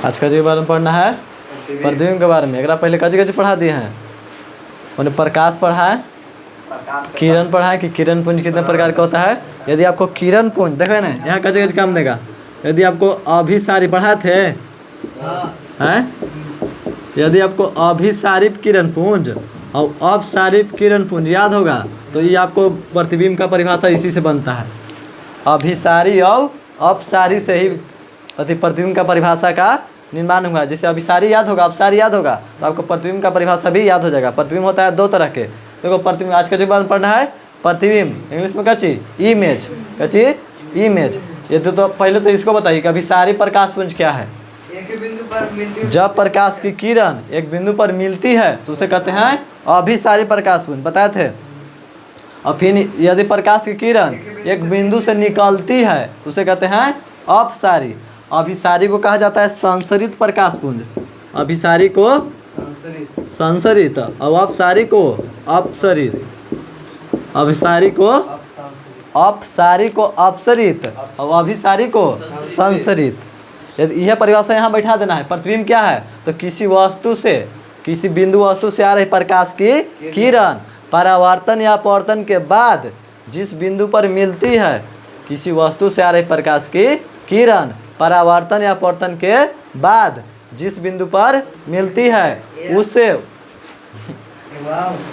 आज का के बारे में पढ़ना है प्रतिबिंब के बारे में। अगर आप पहले कज पढ़ा दिए हैं, उन्हें प्रकाश पढ़ा है, किरण पढ़ा है कि किरण पुंज कितने प्रकार का होता है। यदि आपको किरण पुंज देखो ना, यहाँ कज काम देगा। यदि आपको अभिसारी पढ़ा थे हैं, यदि आपको अभिसारिप किरण पुंज और अपसारिप किरण पुंज याद होगा तो ये आपको प्रतिबिंब का परिभाषा इसी से बनता है। अभिसारी और अपसारी से ही प्रतिबिंब का परिभाषा का निर्माण हुआ। जैसे अभिसारी याद होगा, अपसारी याद होगा तो आपको प्रतिबिंब का परिभाषा भी याद हो जाएगा। प्रतिबिंब होता है दो तरह के। देखो प्रतिबिंब आज का जो बात पढ़ना है प्रतिबिंब, इंग्लिश में कची इमेज, कची इमेज। ये तो पहले तो इसको बताइए कि अभिसारी प्रकाश पुंज क्या है। एक बिंदु पर मिलती, जब प्रकाश की किरण एक बिंदु पर मिलती है तो उसे कहते हैं अभिसारी प्रकाश पुंज, बताए थे। और फिर यदि प्रकाश की किरण एक बिंदु से निकलती है तो उसे कहते हैं अपसारी। अभिसारी को कहा जाता है संसरित प्रकाश पुंज, अभिसारी को संसरित और अपसारी को अपसरित, अभिसारी को अपसारी को अपसरित और अभिसारी को संसरित। यदि यह परिभाषा यहाँ बैठा देना है। प्रतिबिंब क्या है तो किसी वस्तु से, किसी बिंदु वस्तु से आ रही प्रकाश की किरण परावर्तन या अपवर्तन के बाद जिस बिंदु पर मिलती है, किसी वस्तु से आ रही प्रकाश की किरण परावर्तन या अपवर्तन के बाद जिस बिंदु पर मिलती है उससे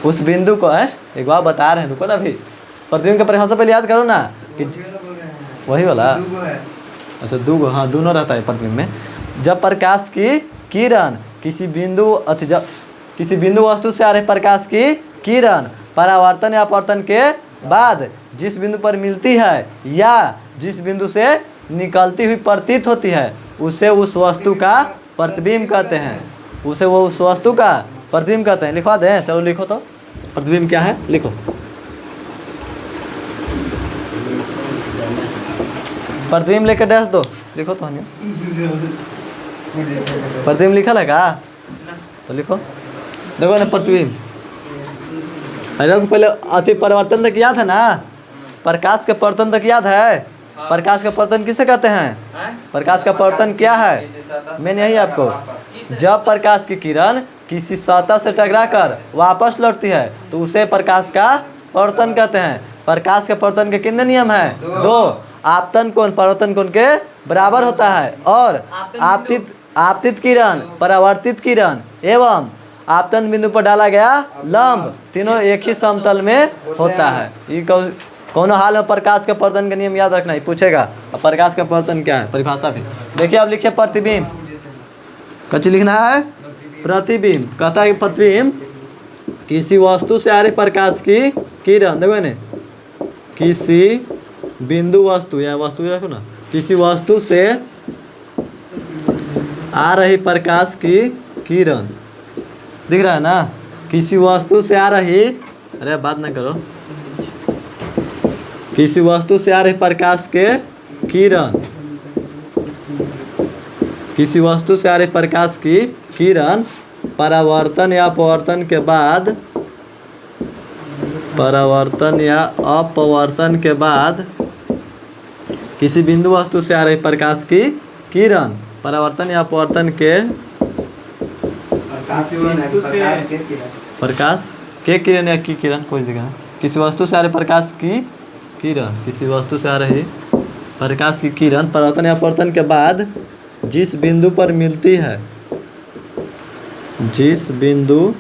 उस बिंदु को है, एक बार बता रहे हैं रुको ना अभी। प्रतिबिंब का परिभाषा पहले याद करो ना कि वही वाला, अच्छा दूगो, हाँ दोनों रहता है प्रतिबिंब में। जब प्रकाश की किरण किसी बिंदु वस्तु से आ रहे प्रकाश की किरण परावर्तन या अपवर्तन के बाद जिस बिंदु पर मिलती है या जिस बिंदु से निकलती हुई प्रतीत होती है उसे उस वस्तु का प्रतिबिंब कहते हैं, उसे वो उस वस्तु का प्रतिबिंब कहते हैं। लिखवा दें, चलो लिखो तो प्रतिबिंब क्या है, लिखो। प्रतिबिंब लेकर डैश दो, लिखो तो। प्रतिबिंब लिखा लगा तो लिखो। देखो ना प्रतिबिंब, अरे से पहले अति परिवर्तन तक याद है ना, प्रकाश के परिवर्तन तक याद है। प्रकाश का परिवर्तन किसे कहते हैं, प्रकाश का परिवर्तन क्या है, मैंने यही आपको, जब प्रकाश की किरण किसी सतह से टकराकर वापस लौटती है तो उसे प्रकाश का परिवर्तन कहते हैं। प्रकाश के परिवर्तन के कितने नियम हैं, दो। आपतन कोण परावर्तन कोण के बराबर होता है और आपतित किरण परावर्तित किरण एवं आपतन बिंदु पर डाला गया लंब तीनों एक ही समतल में होता है। ये कौन हाल में प्रकाश के परिवर्तन का नियम याद रखना ही पूछेगा। अब प्रकाश का परिवर्तन क्या है, परिभाषा भी देखिए। अब लिखिए प्रतिबिंब, कच्ची लिखना है प्रतिबिंब। कहता है कि प्रतिबिंब किसी वस्तु से आ रही प्रकाश की किरण, देखो ना, किसी बिंदु वस्तु या वस्तु रखो ना, किसी वस्तु से आ रही प्रकाश की किरण, दिख रहा है ना, किसी वस्तु से आ रही, अरे बात ना करो, किसी वस्तु से आ रही प्रकाश के किरण, किसी वस्तु से आ रही प्रकाश की किरण परावर्तन या अपवर्तन के बाद, परावर्तन या अपवर्तन के बाद किसी बिंदु वस्तु से आ रही प्रकाश की किरण परावर्तन या अपवर्तन के प्रकाश के किरण या की किरण कोई जगह, किसी वस्तु से आ रही प्रकाश की किरण, किसी वस्तु से आ रही प्रकाश की किरण परावर्तन या अपवर्तन के बाद जिस बिंदु पर मिलती है, जिस बिंदु,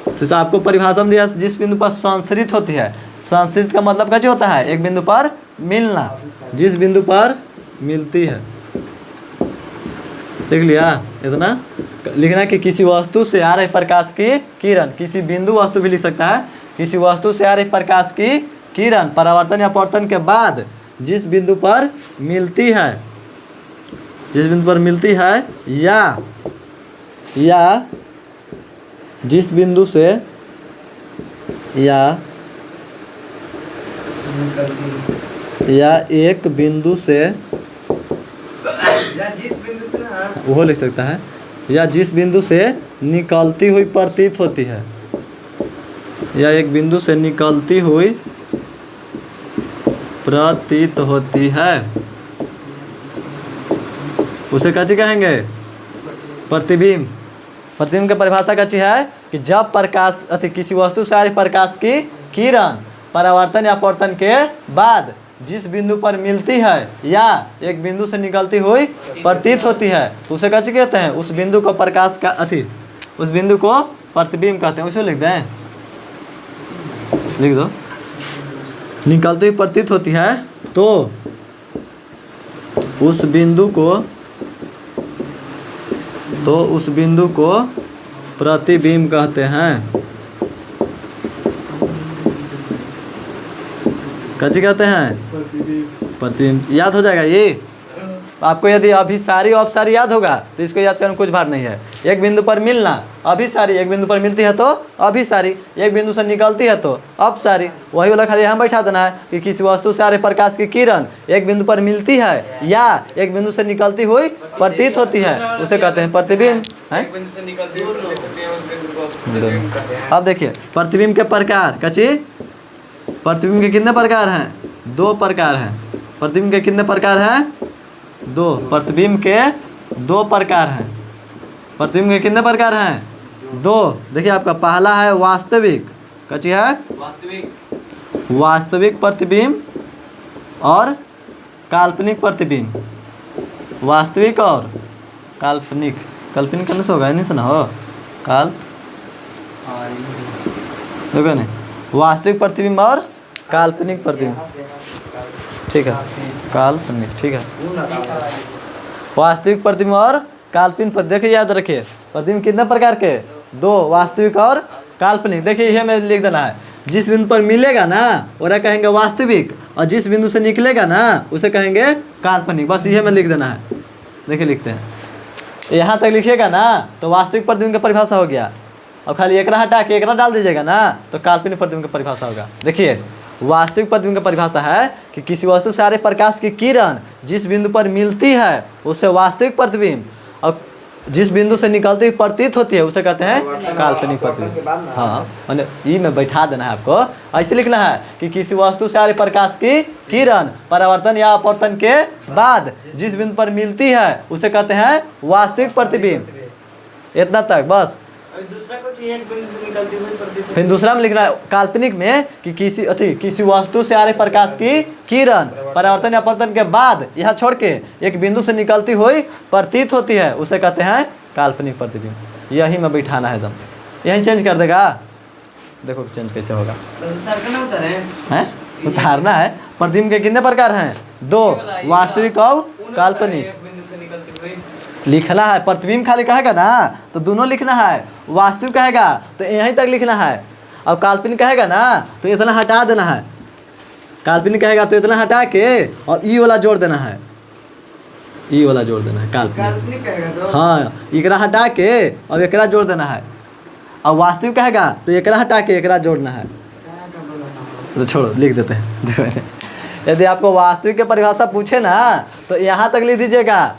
जैसे आपको परिभाषा में दिया, जिस बिंदु पर संसरित होती है। संसरित का मतलब क्या होता है, एक बिंदु पर मिलना, जिस बिंदु पर मिलती है। देख लिया, इतना लिखना कि किसी वस्तु से आ रही प्रकाश की किरण, किसी बिंदु वस्तु भी लिख सकता है, किसी वस्तु से आ रही प्रकाश की किरण परावर्तन या अपवर्तन के बाद जिस बिंदु पर मिलती है, जिस बिंदु पर मिलती है या जिस बिंदु से या एक बिंदु से, वो लिख सकता है, या जिस बिंदु से निकलती हुई प्रतीत होती है, या एक बिंदु से निकलती हुई प्रतीत होती है, उसे कची कहेंगे? प्रतिबिंब। प्रतिबिंब की परिभाषा कची है कि जब प्रकाश अति किसी वस्तु से आ रही प्रकाश की किरण परावर्तन या अपवर्तन के बाद जिस बिंदु पर मिलती है या एक बिंदु से निकलती हुई प्रतीत होती है तो उसे कची कहते हैं? उस बिंदु को प्रकाश का उस बिंदु को प्रतिबिंब कहते हैं। उसे लिख दें, लिख दो। निकलती हुई प्रतीत होती है तो उस बिंदु को प्रतिबिंब कहते हैं। कची कहते हैं? प्रतिबिंब। याद हो जाएगा ये आपको। यदि अभिसारी औपसारी याद होगा तो इसको याद करने में कुछ भार नहीं है। एक बिंदु पर मिलना अभिसारी, एक बिंदु पर मिलती है तो अभिसारी, एक बिंदु से निकलती है तो अपसारी। वही वाला खाली यहाँ बैठा देना है कि किसी वस्तु से आ रहे प्रकाश की किरण एक बिंदु पर मिलती है या एक बिंदु से निकलती हुई प्रतीत होती है उसे कहते हैं प्रतिबिंब। है अब देखिए प्रतिबिंब के प्रकार। कची? प्रतिबिंब के कितने प्रकार हैं? 2 प्रकार हैं। प्रतिबिंब के कितने प्रकार हैं? 2। प्रतिबिंब के 2 प्रकार हैं। प्रतिबिंब के कितने प्रकार हैं? 2। देखिए आपका पहला है वास्तविक। कची है? वास्तविक प्रतिबिंब और काल्पनिक प्रतिबिंब। वास्तविक और काल्पनिक। काल्पनिक करने से होगा नहीं से ना हो देखो नहीं। वास्तविक प्रतिबिंब और काल्पनिक प्रतिबिंब। ठीक है, काल्पनिक। ठीक है, वास्तविक प्रतिबिंब और काल्पनिक प्रतिबिंब। देखिए याद रखिए प्रतिबिंब कितने प्रकार के? 2, वास्तविक और काल्पनिक। देखिए यह में लिख देना है। जिस बिंदु पर मिलेगा ना उसे कहेंगे वास्तविक और जिस बिंदु से निकलेगा ना उसे कहेंगे काल्पनिक। बस यह में लिख देना है। देखिए लिखते हैं, यहाँ तक लिखिएगा ना तो वास्तविक प्रतिबिंब की परिभाषा हो गया। और खाली एकरा हटा के एकरा डाल दीजिएगा ना तो काल्पनिक प्रतिबिंब की परिभाषा होगा। देखिए वास्तविक प्रतिबिंब की परिभाषा है कि किसी वस्तु से आ रहे प्रकाश की किरण जिस बिंदु पर मिलती है उसे वास्तविक प्रतिबिंब और जिस बिंदु से निकलती हुई प्रतीत होती है उसे कहते हैं काल्पनिक प्रतिबिंब। हाँ, मैंने ई में बैठा देना है आपको। ऐसे लिखना है कि किसी वस्तु से आ रहे प्रकाश की किरण परावर्तन या अपवर्तन के बाद जिस बिंदु पर मिलती है उसे कहते हैं वास्तविक प्रतिबिंब। इतना तक बस। फिर दूसरा में लिखना है काल्पनिक में कि किसी वस्तु से आ रहे प्रकाश की किरण परावर्तन या अपवर्तन के बाद यहाँ छोड़ के एक बिंदु से निकलती हुई प्रतीत होती है उसे कहते हैं काल्पनिक प्रतिबिंब। यही में बैठाना है एकदम। यही चेंज कर देगा। देखो चेंज कैसे होगा। हैं? उतारना है। प्रतिबिंब के कितने प्रकार हैं? 2, वास्तविक और काल्पनिक। लिखना है। प्रतिबिंब खाली कहेगा ना तो दोनों लिखना है। वास्तविक कहेगा तो यहीं तक लिखना है और काल्पनिक कहेगा ना तो इतना हटा देना है। काल्पनिक कहेगा तो इतना हटा के और ई वाला जोड़ देना है। ई वाला जोड़ देना है काल्पनिक कहेगा तो। हाँ, एकरा हटा के और एकरा जोड़ देना है। और वास्तविक कहेगा तो एकरा हटा के एकरा जोड़ना है। तो छोड़ो लिख देते हैं। यदि आपको वास्तविक की परिभाषा पूछे ना तो यहाँ तक लिख दीजिएगा।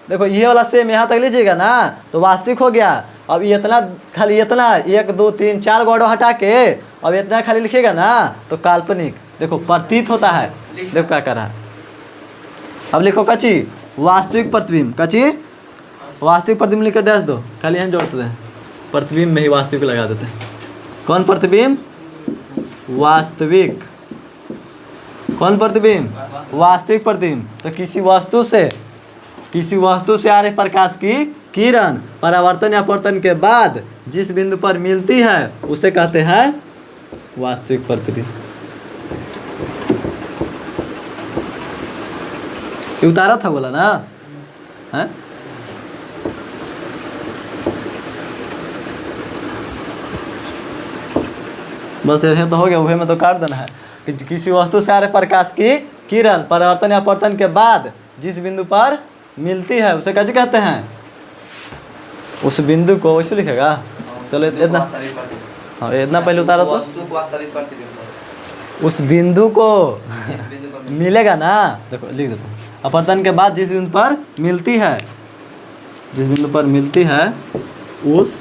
देखो ये वाला सेम यहाँ तक लीजिएगा ना तो वास्तविक हो गया। अब इतना खाली इतना 1 2 3 4 गौड़ो हटा के अब इतना खाली लिखिएगा ना तो काल्पनिक। देखो प्रतीत होता है। देखो क्या कर रहा है। अब लिखो कची वास्तविक प्रतिबिंब। कची वास्तविक प्रतिबिंब लिखकर डैश दो। खाली यहाँ जोड़ देते हैं। प्रतिबिंब में ही वास्तविक लगा देते हैं। कौन प्रतिबिंब? वास्तविक। कौन प्रतिबिंब? वास्तविक प्रतिबिंब। तो किसी वस्तु से आ रहे प्रकाश की किरण परावर्तन या अपवर्तन के बाद जिस बिंदु पर मिलती है उसे कहते हैं वास्तविक प्रतिबिंब। उतारा था बोला ना है? बस ऐसे तो हो गया। वही में तो काट देना है कि किसी वस्तु से आ रहे प्रकाश की किरण परावर्तन या अपवर्तन के बाद जिस बिंदु पर मिलती है उसे कैसे कहते हैं? उस बिंदु को वैसे लिखेगा। चलो इतना, हाँ इतना पहले उतारा तो उस बिंदु को मिलेगा ना। देखो लिख देते हैं। अपवर्तन के बाद जिस बिंदु पर मिलती है, जिस बिंदु पर मिलती है उस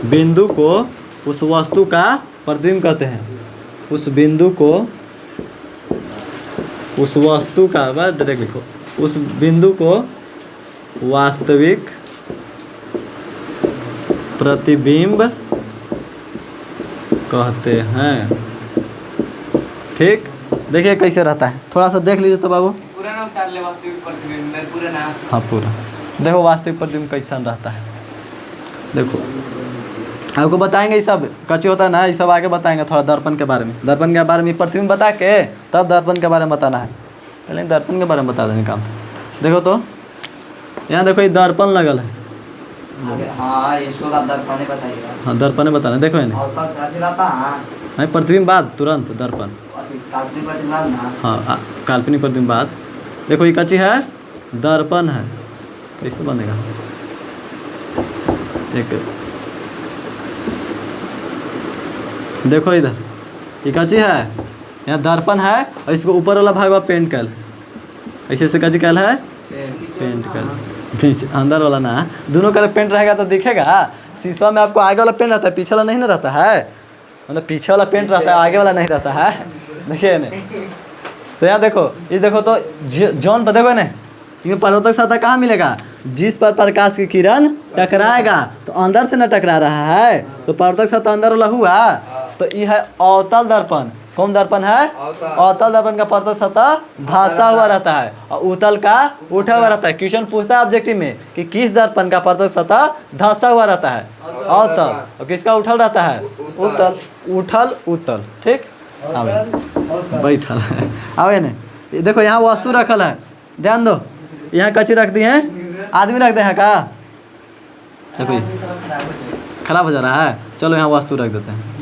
बिंदु को उस वस्तु का प्रतिबिंब कहते हैं। उस बिंदु को उस वस्तु का, डायरेक्ट लिखो, उस बिंदु को वास्तविक प्रतिबिंब कहते हैं। ठीक, देखिए कैसे रहता है, थोड़ा सा देख लीजिए तो बाबू। पूरा ना उतार ले वास्तविक प्रतिबिंब में पूरा ना। हाँ पूरा देखो वास्तविक प्रतिबिंब कैसा रहता है। देखो आपको बताएंगे ये सब कच्चे होता है ना, ये सब आगे बताएंगे थोड़ा दर्पण के बारे में। दर्पण के बारे में प्रतिबिंब बता के तब दर्पण के बारे में बताना है, पहले दर्पण के बारे में बता देने काम था। देखो तो यहाँ देखो ये दर्पण लगल है। हाँ इसको बाद दर्पण बताइएगा। हाँ दर्पण बताना, देखो इन्हें और तक ऐसे रहता हाँ नहीं प्रतिबिंब बाद तुरंत दर्पण। काल्पनिक प्रतिबिंब ना। हाँ काल्पनिक प्रतिबिंब बाद। देखो ये कच्ची है दर्पण है, कैसे बनेगा एक देखो इधर ये कच्ची है, यहाँ दर्पण है और इसको ऊपर वाला भाग में पेंट कर, ऐसे ऐसे कच्ची कल है पेंट कर, नीचे अंदर वाला ना, दोनों कलर पेंट रहेगा तो दिखेगा। शीशा में आपको आगे वाला पेंट रहता है, पीछे वाला नहीं ना रहता है, मतलब पीछे वाला पेंट रहता है, आगे वाला नहीं रहता है। देखिए नहीं तो यहाँ देखो ये देखो तो जौन पर देखो नहीं तुम्हें परिवर्तक सतह कहाँ मिलेगा, जिस पर प्रकाश की किरण टकराएगा तो अंदर से न टकरा रहा है तो परिवर्तक सतह अंदर वाला हुआ। तो ये है अवतल दर्पण। कौन दर्पण है? अवतल दर्पण का परिवर्तक सतह धंसा हुआ रहता है और उत्तल का उठा हुआ रहता है। क्वेश्चन पूछता है ऑब्जेक्टिव में कि किस दर्पण का परिवर्तक सतह धंसा हुआ रहता है, अवतल, और किसका उठल रहता है, उत्तल। उठल उत्तल, ठीक। आवे बैठल है, आवे ने देखो यहाँ वस्तु रखल है, ध्यान दो, यहाँ कच्ची रख दी है, आदमी रख दे हैं का, देखो ये खराब हो जा रहा है, चलो यहाँ वस्तु रख देते हैं।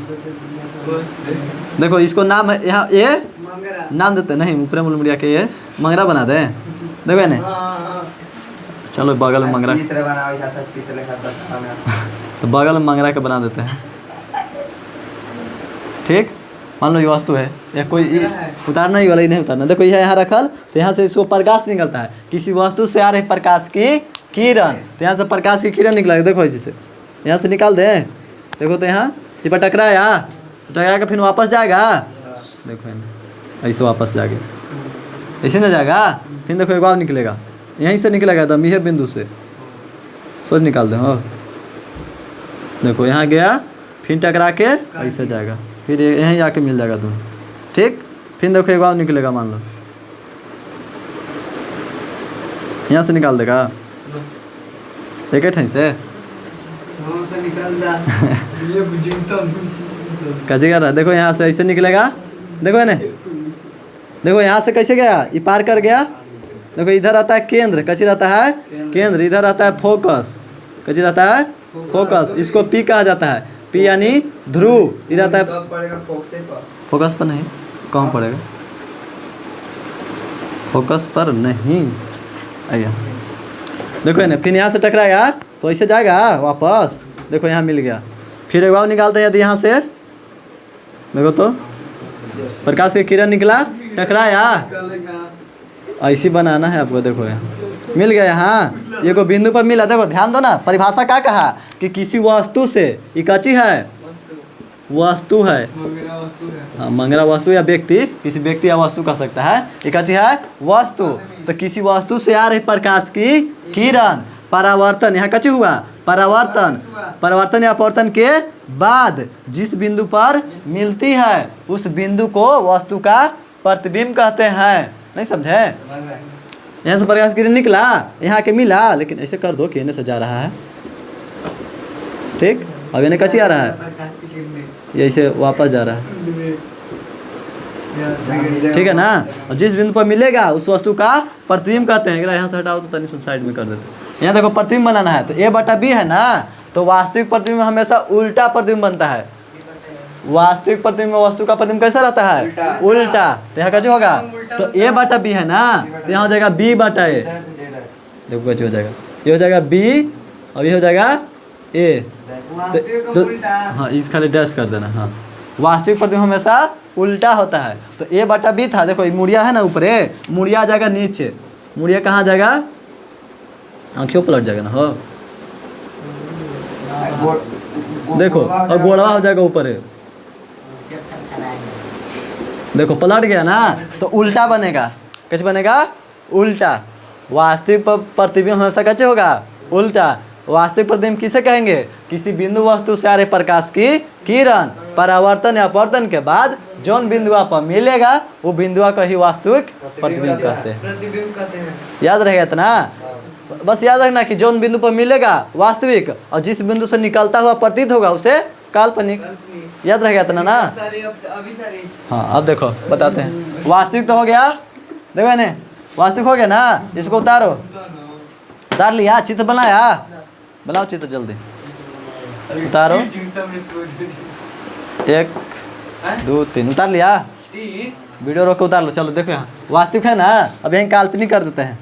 देखो इसको नाम है यहाँ ये नाम देते नहीं, ऊपर मुलमुड़िया के ये मंगरा बना दे, देखो ने, चलो बगल में मंगरा, तो बगल में मंगरा के बना देते हैं, ठीक। मान लो ये वस्तु है, या कोई उतारना ही वाला ही नहीं उतारना। देखो यह यहाँ रखल तो यहाँ से इसको प्रकाश निकलता है, किसी वस्तु से आ रही प्रकाश की किरण, तो यहाँ से प्रकाश की किरण निकला, देखो इसी से यहाँ से निकाल दे, देखो तो यहाँ ये पर टकराया, टकरा के फिर वापस जाएगा, देखो ऐसे वापस जाएगा, ऐसे ना जाएगा, फिर देखो एक बार निकलेगा, यहीं से निकलेगा एकदम यह बिंदु से, सोच निकाल दे। हो देखो यहाँ गया, फिर टकरा के ऐसे जाएगा, फिर यहीं आके मिल जाएगा दोनों, ठीक। फिर देखो एक बार निकलेगा, मान लो यहाँ से निकाल देगा एक ही ठहीं से कजी कर रहा है। देखो यहाँ से ऐसे निकलेगा, देखो ना, देखो यहाँ से कैसे गया, ये पार कर गया, देखो इधर आता है केंद्र, कच्ची रहता है केंद्र, इधर आता है फोकस, कच्ची रहता है फोकस, इसको पी कहा जाता है, पी यानी ध्रुव, ये रहता है फोकस पर नहीं, कहाँ पड़ेगा, फोकस पर नहीं, आइए देखो ना, फिर यहाँ से टकराएगा तो ऐसे जाएगा वापस, देखो यहाँ मिल गया, फिर एक बार निकालते हैं यदि यहाँ से, देखो तो प्रकाश की किरण निकला, टकराया, ऐसी बनाना है आपको, देखो यहाँ मिल गया, यहाँ ये को बिंदु पर मिला, देखो ध्यान दो ना, परिभाषा क्या कहा कि किसी वस्तु से, ये कच्ची है वस्तु है, हाँ मंगरा वस्तु या व्यक्ति, किसी व्यक्ति या वस्तु कह सकता है, ये कच्ची है वस्तु, तो किसी वस्तु से आ रही प्रकाश की किरण, परावर्तन, यहाँ कच्ची हुआ परावर्तन, परावर्तन या अपवर्तन के बाद जिस बिंदु पर मिलती है उस बिंदु को वस्तु का प्रतिबिंब कहते हैं, नहीं समझे। यहाँ से प्रकाश किरण निकला, यहाँ के मिला, लेकिन ऐसे कर दो कि इन्हें से जा रहा है, ठीक। अब इन्हें कच्ची आ रहा है, ये ऐसे वापस जा रहा है, ठीक है ना। और जिस बिंदु पर मिलेगा उस वस्तु का प्रतिबिंब कहते हैं। यहाँ से हटाओ तो तनी सुन साइड में कर देते, यहाँ देखो प्रतिबिंब बनाना है, तो ए बटा बी है ना, तो वास्तविक प्रतिबिंब हमेशा उल्टा प्रतिबिंब बनता है। वास्तविक प्रतिबिंब में वस्तु का प्रतिबिंब कैसा रहता है, उल्टा, तो यहाँ कैसे होगा, तो ए बटा बी है ना, तो यहाँ हो जाएगा बी बटा ए, देखो कैसे हो जाएगा, ये हो जाएगा बी और ये हो जाएगा ए, तो हाँ इस खाली डैश कर देना, हाँ वास्तविक प्रतिबिंब हमेशा उल्टा होता है। तो ए बटा बी था, देखो मुड़िया है ना ऊपर, मुड़िया आ जाएगा नीचे, मुड़िया कहाँ जाएगा, आँखों पलट जाएगा ना, हो देखो, और गोड़वा हो जाएगा ऊपर, देखो पलट गया ना, तो उल्टा बनेगा, कैसे बनेगा, उल्टा, वास्तविक प्रतिबिंब हमेशा कैसे होगा? उल्टा। वास्तविक प्रतिबिंब किसे कहेंगे? किसी बिंदु वस्तु से आ रहे प्रकाश की किरण परावर्तन या अपवर्तन के बाद जौन बिंदुआ पर मिलेगा वो बिंदुआ का ही वास्तविक प्रतिबिंब कहते हैं। प्रतिबिंब कहते हैं। याद रहेगा इतना? बस याद रखना कि जौन बिंदु पर मिलेगा वास्तविक और जिस बिंदु से निकलता हुआ प्रतीत होगा उसे काल्पनिक। याद रहेगा इतना ना? अभी सारे हाँ अब देखो बताते हैं। वास्तविक तो हो गया, देखो ने वास्तविक हो गया ना। इसको उतारो, उतार लिया? चित्र बनाया? बनाओ चित्र जल्दी, उतारो। 1 2 3 उतार लिया? वीडियो रोक के उतार लो। चलो देखो यहाँ वास्तविक है ना, अब यहीं काल्पनिक कर देते हैं।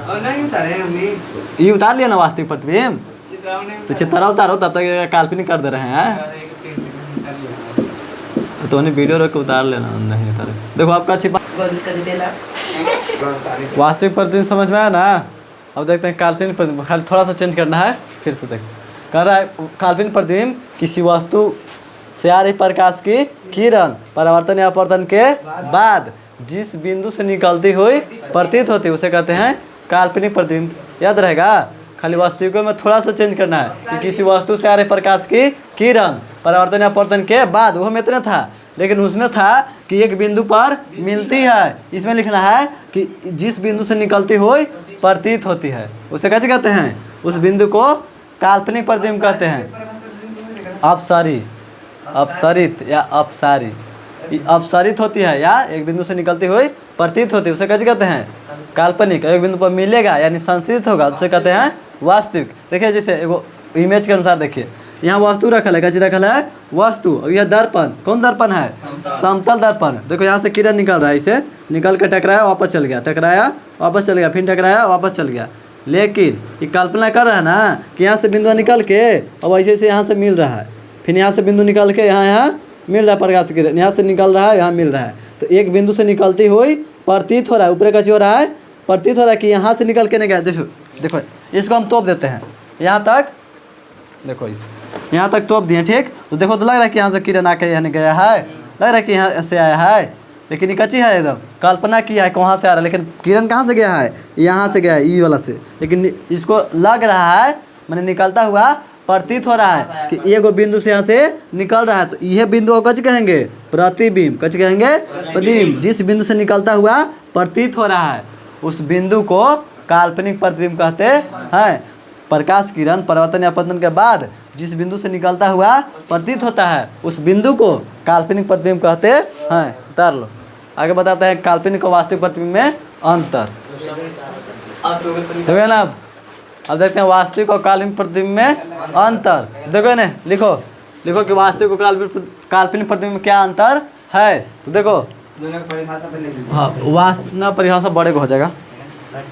और नहीं उतारे हमने, ये उतार लिया ना वास्तविक प्रतिबिंब, चित्राओं ने तो चित्रा उतारो, तब तक काल्पनिक कर दे रहे हैं। 3 सेकंड निकाल लिया। तो उन्हें वीडियो रोक के उतार लेना, नहीं उतारे। देखो आपका अच्छी वास्तविक प्रतिबिंब समझ में आया ना? अब देखते हैं काल्पनिक प्रतिबिंब। खाली थोड़ा सा चेंज करना है, फिर से देख। कह रहा है काल्पनिक प्रतिबिंब किसी वस्तु से आ रही प्रकाश की किरण परावर्तन या अपवर्तन के बाद जिस बिंदु से निकलती हुई प्रतीत होती है उसे कहते हैं काल्पनिक प्रतिबिंब। याद रहेगा? खाली वास्तविकों में थोड़ा सा चेंज करना है कि किसी वस्तु से आ रही प्रकाश की किरण परावर्तन या अपवर्तन के बाद, वो में इतना था, लेकिन उसमें था कि एक बिंदु पर मिलती है। इसमें लिखना है कि जिस बिंदु से निकलती हुई प्रतीत होती है उसे कैसे कहते हैं? उस बिंदु को काल्पनिक प्रतिबिंब कहते हैं। अपसरित या अपसारी, अपसारित होती है या एक बिंदु से निकलती हुई प्रतीत होती है उसे कैसे कहते हैं? काल्पनिक। एक बिंदु पर मिलेगा यानी संश्रित होगा उसे कहते हैं वास्तविक। देखिए जैसे एगो इमेज के अनुसार देखिए, यहाँ वस्तु रखल है, कैसे रखल है? वस्तु। और यह दर्पण, कौन दर्पण है? समतल दर्पण। देखो यहाँ से किरण निकल रहा है, इसे निकल कर टकराया वापस चल गया, टकराया वापस चल गया, फिर टकराया वापस चल गया। लेकिन ये कल्पना कर रहा है ना कि यहाँ से बिंदु निकल के अब ऐसे ऐसे यहाँ से मिल रहा है, फिर यहाँ से बिंदु निकल के यहाँ मिल रहा है प्रकाश किरण, यहाँ से निकल रहा है यहाँ मिल रहा है। तो एक बिंदु से निकलती हुई प्रतीत हो रहा है, ऊपर का हो रहा है प्रतीत हो रहा है कि यहाँ से निकल के नहीं गया। देखो इसको हम तोप देते हैं, यहाँ तक देखो, इस यहाँ तक तोप दिए, ठीक। तो देखो तो लग रहा है कि यहाँ से किरण आके यहाँ गया है, लग रहा है कि यहाँ से आया है, लेकिन ये कच्ची है एकदम, कल्पना किया है कहाँ से आ रहा है, लेकिन किरण कहाँ से गया है? यहाँ से गया है, ई वाला से। लेकिन इसको लग रहा है मैंने निकलता हुआ प्रतीत हो रहा है कि एगो बिंदु से यहाँ से निकल रहा है। तो यह बिंदु को कच कहेंगे? प्रतिबिंब। कच कहेंगे? प्रतिबिंब। जिस बिंदु से निकलता हुआ प्रतीत हो रहा है उस बिंदु को काल्पनिक प्रतिबिंब कहते हैं। प्रकाश किरण परावर्तन या अपवर्तन के बाद जिस बिंदु से निकलता हुआ प्रतीत होता है उस बिंदु को काल्पनिक प्रतिबिंब कहते हैं। उतार लो। आगे बताते हैं काल्पनिक और वास्तविक प्रतिबिंब में अंतर। देखो ना, अब देखते हैं वास्तविक और काल्पनिक प्रतिबिंब में अंतर। देखो ना, लिखो कि वास्तविक और काल्पनिक प्रतिबिंब में क्या अंतर है। तो देखो दोनों की परिभाषा पे लिख हाँ, वास्तविक परिभाषा बड़े को हो जाएगा।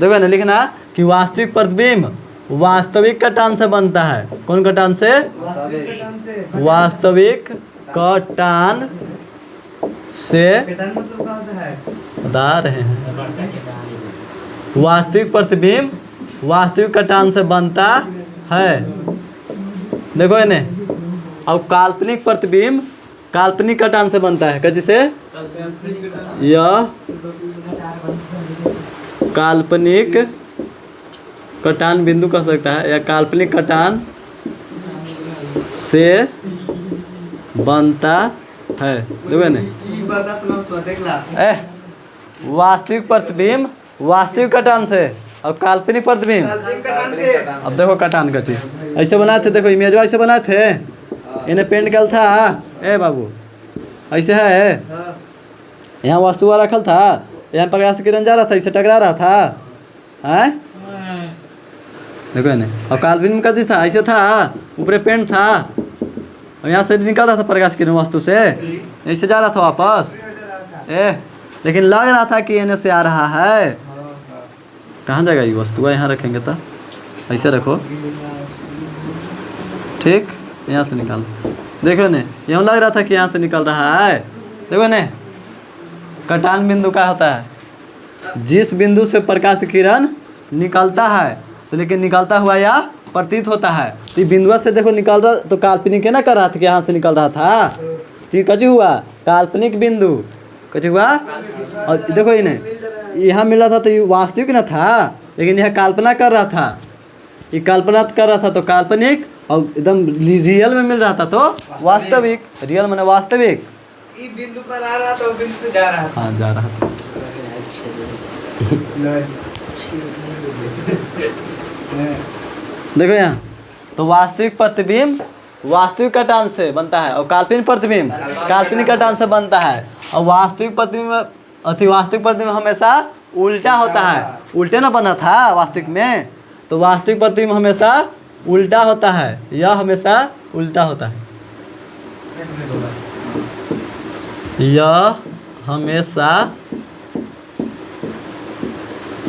देखो ना, लिखना कि वास्तविक प्रतिबिंब वास्तविक कटान से बनता है। कौन कटान से? वास्तविक कटान से बता रहे हैं। वास्तविक प्रतिबिंब वास्तविक कटान से बनता है। देखो इन्हें। अब काल्पनिक प्रतिबिंब काल्पनिक कटान से बनता है। कैसे से? यह काल्पनिक कटान बिंदु कह सकता है या काल्पनिक कटान से बनता है। देखो ने, वास्तविक प्रतिबिंब वास्तविक कटान से और काल्पनिक प्रतिबिंब अब देखो कटान कटी ऐसे बनाए थे। देखो इमेज ऐसे बनाए थे, इन्हें पेंट कल था। ए बाबू ऐसे है, यहाँ वस्तु रखल था, यहाँ प्रकाश किरण जा रहा था, इसे टकरा रहा था। है देखो इन्हें। और काल्पनिक में कैसे था? ऐसे था, ऊपर पेंट था और यहाँ से निकल रहा था प्रकाश किरण वस्तु से, ऐसे जा रहा था वापस। लेकिन लग रहा था कि एने से आ रहा है। कहाँ जाएगा ये वस्तु? यहाँ रखेंगे तो ऐसे रखो, ठीक। यहाँ से निकाल, देखो ने, यहाँ लग रहा था कि यहाँ से निकल रहा है। देखो ने, कटान बिंदु का होता है जिस बिंदु से प्रकाश किरण निकलता है, तो लेकिन निकलता हुआ या प्रतीत होता है। तो ये बिंदुआ से देखो निकल रहा, तो काल्पनिक है ना कर रहा था कि यहाँ से निकल रहा था। तो ये कच्ची हुआ काल्पनिक बिंदु, कच्ची हुआ। और देखो इन्हें यहाँ मिल रहा था तो ये वास्तविक ना था, लेकिन यह कल्पना कर रहा था, ये कल्पना कर रहा था तो काल्पनिक, और एकदम रियल में मिल रहा था तो वास्तविक। रियल माने वास्तविक। ये बिंदु पर आ रहा था, वो बिंदु से जा रहा था। हाँ, जा रहा था। देखो यहाँ तो वास्तविक प्रतिबिंब वास्तविक कटान से बनता है, और काल्पनिक प्रतिबिंब काल्पनिक कटान से बनता है। और वास्तविक प्रतिबिंब अति वास्तविक प्रतिबिंब हमेशा उल्टा होता है, उल्टे ना बना था वास्तविक में, तो वास्तविक प्रतिबिंब हमेशा उल्टा होता है, यह हमेशा उल्टा होता है, यह हमेशा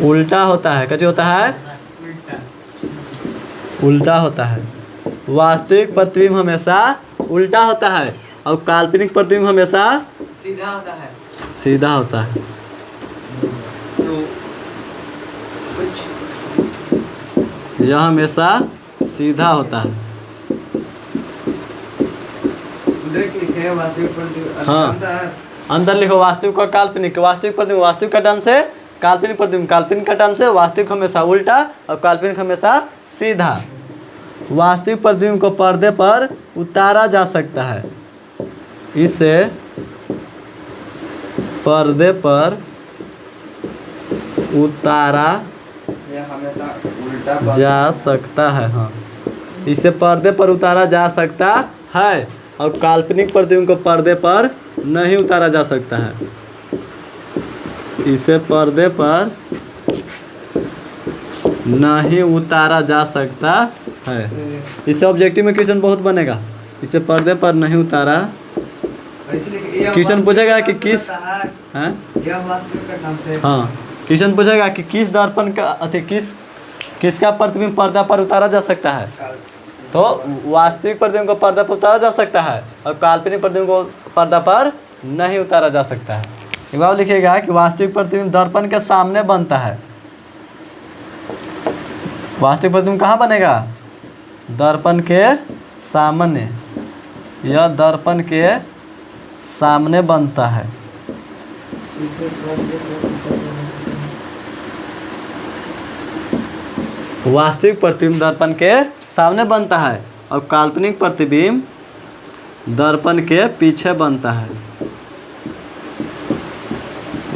उल्टा होता है। कैसे होता है? उल्टा होता है। वास्तविक प्रतिबिंब हमेशा उल्टा होता है, और काल्पनिक प्रतिबिंब हमेशा सीधा होता है। सीधा होता है। तो कुछ यह हमेशा सीधा होता है। देख लिखे वास्तविक प्रतिबिंब। हाँ, अंदर लिखो वास्तविक और काल्पनिक। वास्तविक प्रतिबिंब वास्तविक कटान से, काल्पनिक प्रतिबिंब काल्पनिक कटान से। वास्तविक हमेशा उल्टा और काल्पनिक हमेशा सीधा। वास्तविक प्रतिबिंब को पर्दे पर उतारा जा सकता है, इसे पर्दे पर उतारा यह हमेशा उल्टा जा सकता है। हाँ, इसे पर्दे पर उतारा जा सकता है, और काल्पनिक प्रतिबिंब को पर्दे पर नहीं उतारा जा सकता है, इसे पर्दे पर नहीं उतारा जा सकता है। इससे ऑब्जेक्टिव में क्वेश्चन बहुत बनेगा, इसे पर्दे पर नहीं उतारा। क्वेश्चन पूछेगा कि किस हैं? यह वास्तविक कटान से। हाँ, क्वेश्चन पूछेगा कि किस दर्पण का किसका प्रतिबिंब पर्दा पर उतारा जा सकता है, तो वास्तविक प्रतिबिंब को पर्दा पर उतारा जा सकता है, और काल्पनिक प्रतिबिंब को पर्दा पर नहीं उतारा जा सकता है। एक बार लिखिएगा कि वास्तविक प्रतिबिंब दर्पण के सामने बनता है। वास्तविक प्रतिबिंब कहाँ बनेगा? दर्पण के सामने। यह दर्पण के सामने बनता है। वास्तविक प्रतिबिंब दर्पण के सामने बनता है, और काल्पनिक प्रतिबिंब दर्पण के पीछे बनता है।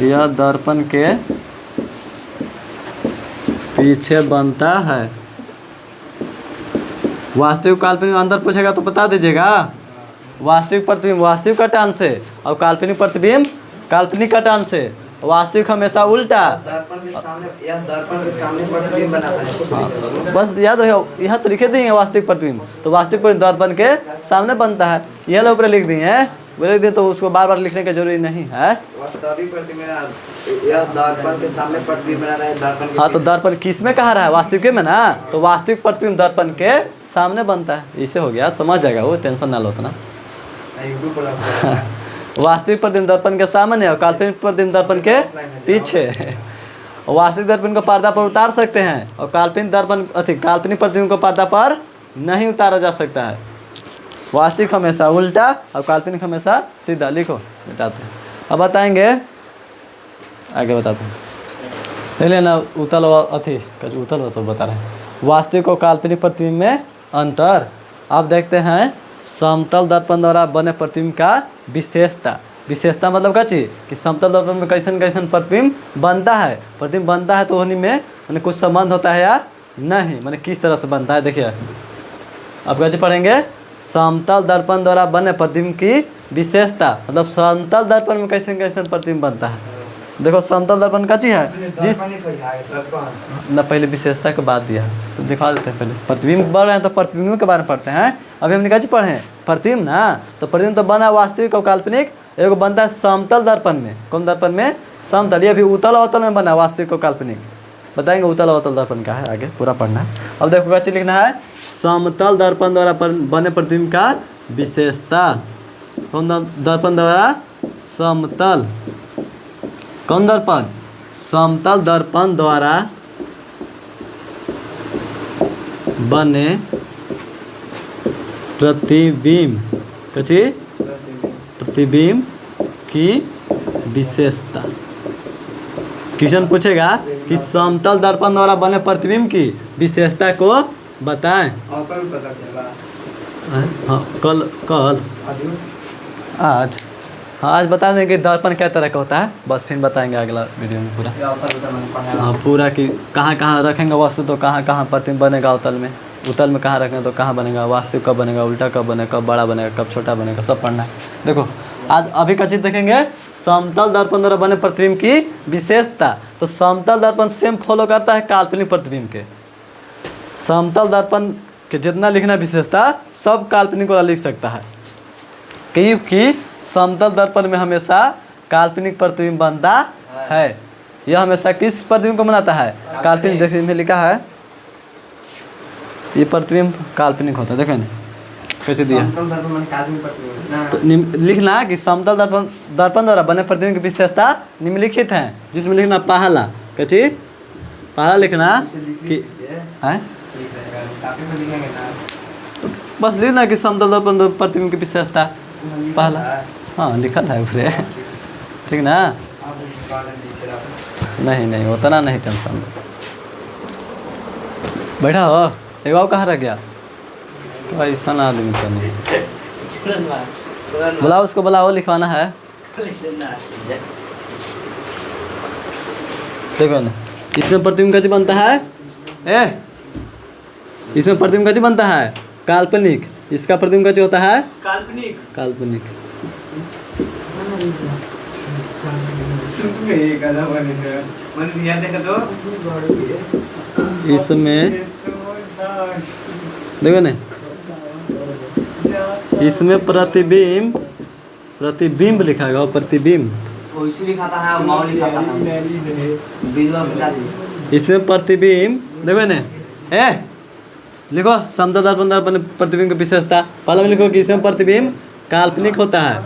यह दर्पण के पीछे बनता है। वास्तविक काल्पनिक अंदर पूछेगा तो बता दीजिएगा। वास्तविक प्रतिबिंब वास्तविक कटान से, और काल्पनिक प्रतिबिंब काल्पनिक कटान से। वास्तविक हमेशा उल्टा। दर्पण के सामने, यह दर्पण के सामने प्रतिबिंब बनाता है। हाँ, बस याद रखो, यहाँ तो लिखे देंगे वास्तविक प्रतिबिंब, तो वास्तविक प्रतिबिंब दर्पण के सामने बनता है। यह लोग ऊपर लिख दिए हैं, बोले लिख दिए तो उसको बार बार लिखने की जरूरी नहीं है। वास्तविक प्रतिबिंब यह दर्पण के सामने प्रतिबिंब बनाता है, दर्पण के हाँ, तो दर्पण किस में कहा रहा है? वास्तविक में ना, तो वास्तविक प्रतिबिंब दर्पण के सामने बनता है। इसे हो गया, समझ जाएगा वो, टेंशन ना लो उतना। वास्तविक प्रतिबिंब दर्पण के सामने, और काल्पनिक प्रतिबिंब दर्पण के पीछे। वास्तविक दर्पण को पर्दा पर उतार सकते हैं, और काल्पनिक दर्पण काल्पनिक प्रतिबिंब को पर्दा पर नहीं उतारा जा सकता है। वास्तविक हमेशा उल्टा और काल्पनिक हमेशा सीधा। लिखो, मिटाते हैं। अब बताएंगे, आगे बताते हैं। ले लेना उतल उतल तो बता रहे हैं। वास्तविक और काल्पनिक प्रतिबिंब में अंतर। अब देखते हैं समतल दर्पण द्वारा बने प्रतिबिंब का विशेषता। विशेषता मतलब क्या चीज़ कि समतल दर्पण में कैसन कैसन प्रतिबिंब बनता है। प्रतिबिंब बनता है तो उन्हीं में मैंने कुछ संबंध होता है या नहीं, मैंने किस तरह से बनता है। देखिए अब कैसे पढ़ेंगे, समतल दर्पण द्वारा बने प्रतिबिंब की विशेषता, मतलब समतल दर्पण में कैसे कैसे प्रतिबिंब बनता है। देखो समतल दर्पण का चीज़ है जिस न, पहले विशेषता के बाद दिया है तो दिखा देते हैं। पहले प्रतिबिंब बढ़ रहे हैं तो प्रतिबिंब के बारे में पढ़ते हैं। अभी हमने क्या चीज़ पढ़े हैं? प्रतिबिंब ना, तो प्रतिबिंब तो बना वास्तविक और काल्पनिक। एगो बनता है समतल दर्पण में। कौन दर्पण में? समतल। ये अभी उतल अवतल में बना वास्तविक और काल्पनिक। बताएंगे उतल अवतल दर्पण का है, आगे पूरा पढ़ना है। अब देखो क्या चीज़ लिखना है, समतल दर्पण द्वारा बने प्रतिबिंब का विशेषता। कौन दर्पण द्वारा? समतल। कौन दर्पण? समतल दर्पण द्वारा बने प्रतिबिंब कची प्रतिबिंब की विशेषता। क्वेश्चन पूछेगा कि समतल दर्पण द्वारा बने प्रतिबिंब की विशेषता को बताएं। और कल पता चला हाँ कल कल आजू आज हाँ आज बता देंगे कि दर्पण क्या तरह का होता है, बस फिर बताएंगे अगला वीडियो में पूरा। या कल तो मैंने पढ़ा हाँ पूरा कि कहाँ कहाँ रखेंगे वस्तु तो कहाँ कहाँ प्रतिबिंब बनेगा उतल में कहाँ रखेंगे तो कहाँ बनेगा, वास्तविक कब बनेगा, उल्टा कब बनेगा, कब बड़ा बनेगा, कब छोटा बनेगा, सब पढ़ना है। देखो आज अभी का चीज देखेंगे समतल दर्पण द्वारा बने प्रतिबिंब की विशेषता। तो समतल दर्पण सेम फॉलो करता है काल्पनिक प्रतिबिंब के। समतल दर्पण के जितना लिखना विशेषता सब काल्पनिक वाला लिख सकता है, क्योंकि समतल दर्पण में हमेशा काल्पनिक प्रतिबिंब बनता है। यह हमेशा किस प्रतिबिंब को बनाता है? काल्पनिक। देखिए इसमें लिखा है ये प्रतिबिंब काल्पनिक होता है। देखो ना कैसे दिया समतल दर्पण में काल्पनिक प्रतिबिंब ना तो लिखना कि समतल दर्पण द्वारा बने प्रतिबिंब की विशेषता निम्नलिखित हैं, जिसमें लिखना पहला क्या चीज, पहला लिखना कि है काफी में लिखेंगे ना तो बस लिखना कि समतल दर्पण प्रतिबिंब की विशेषता पहला। हाँ लिखा था पूरे ठीक ना। नहीं नहीं उतना नहीं टेंशन लो। बैठा हो एगो कहाँ रह गया तो ऐसा ना आदमी तो नहीं। बुलाओ उसको बुलाओ लिखवाना है। देखो ना इसमें प्रतिबिंब का चीज बनता है इसमें प्रतिबिंब का चीज बनता है काल्पनिक। इसका प्रतिबिंब का चीज होता है काल्पनिक। काल्पनिक। एक आधा बनेगा मन याद है तो इसमें देखो ना इसमें प्रतिबिंब लिखा है प्रतिबिंब। वो इसी लिखा था माओ लिखा था बिल्वा बता दी इसमें प्रतिबिंब देखो ना लिखो समतल दर्पण द्वारा प्रतिबिंब की विशेषता। पहले में लिखो कि इसमें प्रतिबिंब काल्पनिक होता है।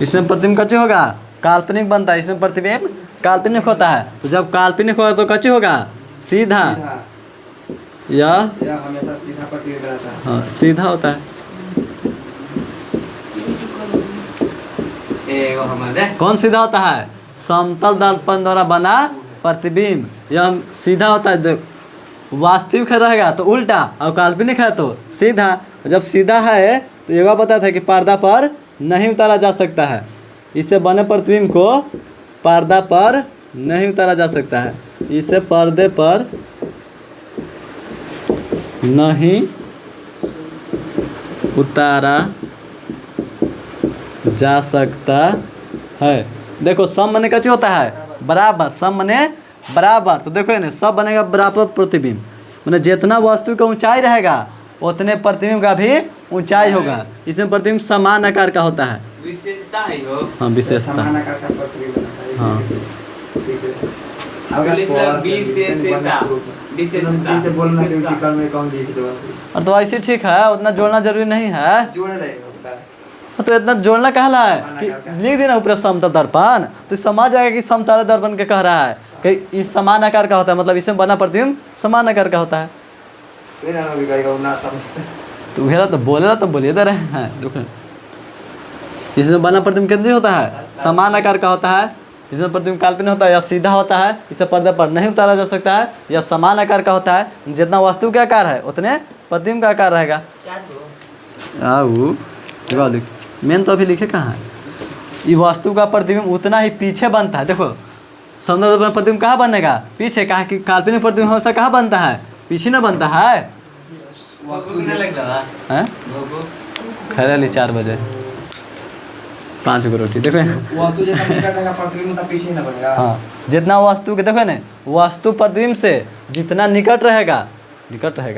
इसमें प्रतिबिंब कच्चे होगा काल्पनिक बनता है। इसमें प्रतिबिंब काल्पनिक होता है। तो जब काल्पनिक होगा तो कच्चे होगा सीधा या हमेशा सीधा प्रतिबिंब रहता है। हाँ सीधा होता है। कौन सीधा होता है? समतल दर्पण द्वारा बना प्रतिबिंब यह सीधा होता है। वास्तविक रहेगा तो उल्टा और काल्पनिक है तो सीधा। जब सीधा है तो ये बात बताया था कि पर्दा पर नहीं उतारा जा सकता है। इससे बने प्रतिबिंब को पर्दा पर नहीं उतारा जा सकता है। इसे पर्दे पर नहीं उतारा जा सकता है। देखो सम बने का चीज होता है बराबर, सम बने बराबर। तो देखो ना सब बनेगा बराबर प्रतिबिंब, मैंने जितना वस्तु का ऊंचाई रहेगा उतने प्रतिबिंब का भी ऊंचाई होगा। इसमें प्रतिबिंब समान आकार का होता है। विशेषता है वो। हाँ विशेषता। समान आकार का प्रतिबिंब बनता है। हाँ ठीक है अगर विशेषता विशेषता से बोलना कि उसी क्रम में कौन लिख दो और तो ऐसे ठीक है, उतना जोड़ना जरूरी नहीं है। जोड़ रहेगा तो इतना जोड़ना कहला है कि लिख देना ऊपर समतल दर्पण तो समझ जाएगा कि समतल दर्पण के कह रहा है कि इस समान आकार का होता है, मतलब इसमें बना प्रतिबिंब समान आकार का होता है। तो घेरा तो बोलेला तो बोलिए दे रहे हैं। देखो इसमें बना प्रतिबिंब कितनी होता है? समान आकार का होता है। इसमें प्रतिबिंब काल्पनिक होता है या सीधा होता है, इसे पर्दे पर नहीं उतारा जा सकता है, या समान आकार का होता है। जितना वस्तु का आकार है उतने प्रतिबिंब का आकार रहेगा। मेन तो अभी लिखे कहाँ है? ये वस्तु का प्रतिबिंब उतना ही पीछे बनता है। देखो समतल दर्पण प्रतिबिंब कहाँ बनेगा? पीछे। कहाँ कि काल्पनिक प्रतिबिंब हमेशा कहाँ बनता है? पीछे ना बनता है। खैर 4 बजे 5 गो रोटी देखो। वस्तु जितना निकट रहेगा प्रतिबिंब उतना पीछे ही ना बनेगा। हाँ जितना वस्तु के देखो ना वस्तु प्रतिबिंब से जितना निकट रहेगा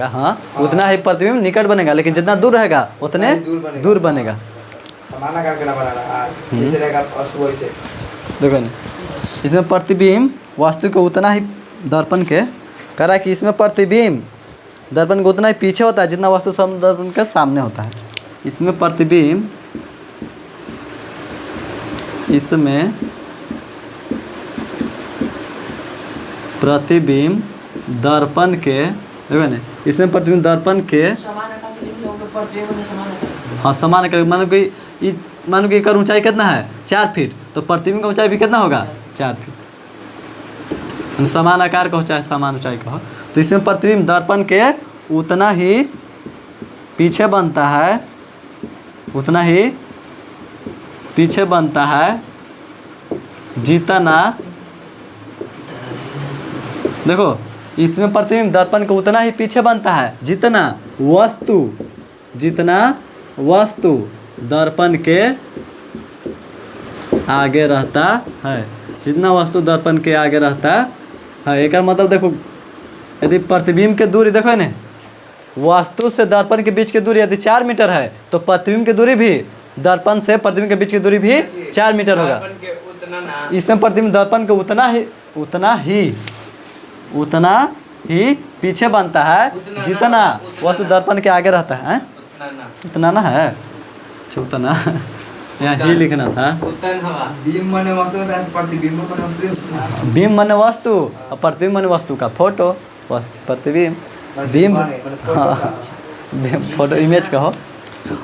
हाँ उतना ही प्रतिबिंब निकट बनेगा, लेकिन जितना दूर रहेगा उतने दूर बनेगा। समान आकार के ना बना रहा जैसे रहेगा वस्तु वैसे। देखो ना इसमें प्रतिबिंब वस्तु को उतना ही दर्पण के कह रहा है कि इसमें प्रतिबिंब दर्पण को उतना ही पीछे होता है जितना वस्तु दर्पण के सामने होता है। इसमें प्रतिबिंब दर्पण के देखो ना इसमें प्रतिबिंब दर्पण के हाँ समान आकार मानो कि एकर ऊंचाई कितना है 4 फीट, तो प्रतिबिंब का ऊंचाई भी कितना होगा 4 फीट। समान आकार कहो चाहे समान ऊंचाई कहो, तो इसमें प्रतिबिंब दर्पण के उतना ही पीछे बनता है, उतना ही पीछे बनता है जितना, देखो इसमें प्रतिबिंब दर्पण के उतना ही पीछे बनता है जितना वस्तु दर्पण के आगे रहता है, जितना वस्तु दर्पण के आगे रहता है। एक मतलब देखो यदि प्रतिबिंब के दूरी देखो ना, वस्तु से दर्पण के बीच की दूरी यदि 4 मीटर है तो प्रतिबिंब की दूरी भी दर्पन से प्रतिबिंब के बीच की दूरी भी 4 मीटर होगा। इसमें प्रतिबिंब दर्पण के उतना ही पीछे बनता है जितना वस्तु दर्पण के आगे रहता है। उतना ना है, अच्छा उतना यहाँ ही लिखना था। बीम माने वस्तु होता है, प्रतिबिंब माने वस्तु। बीम माने वस्तु और प्रतिबिंब माने वस्तु का फोटो, प्रतिबिंब बीम, हाँ फोटो इमेज कहो।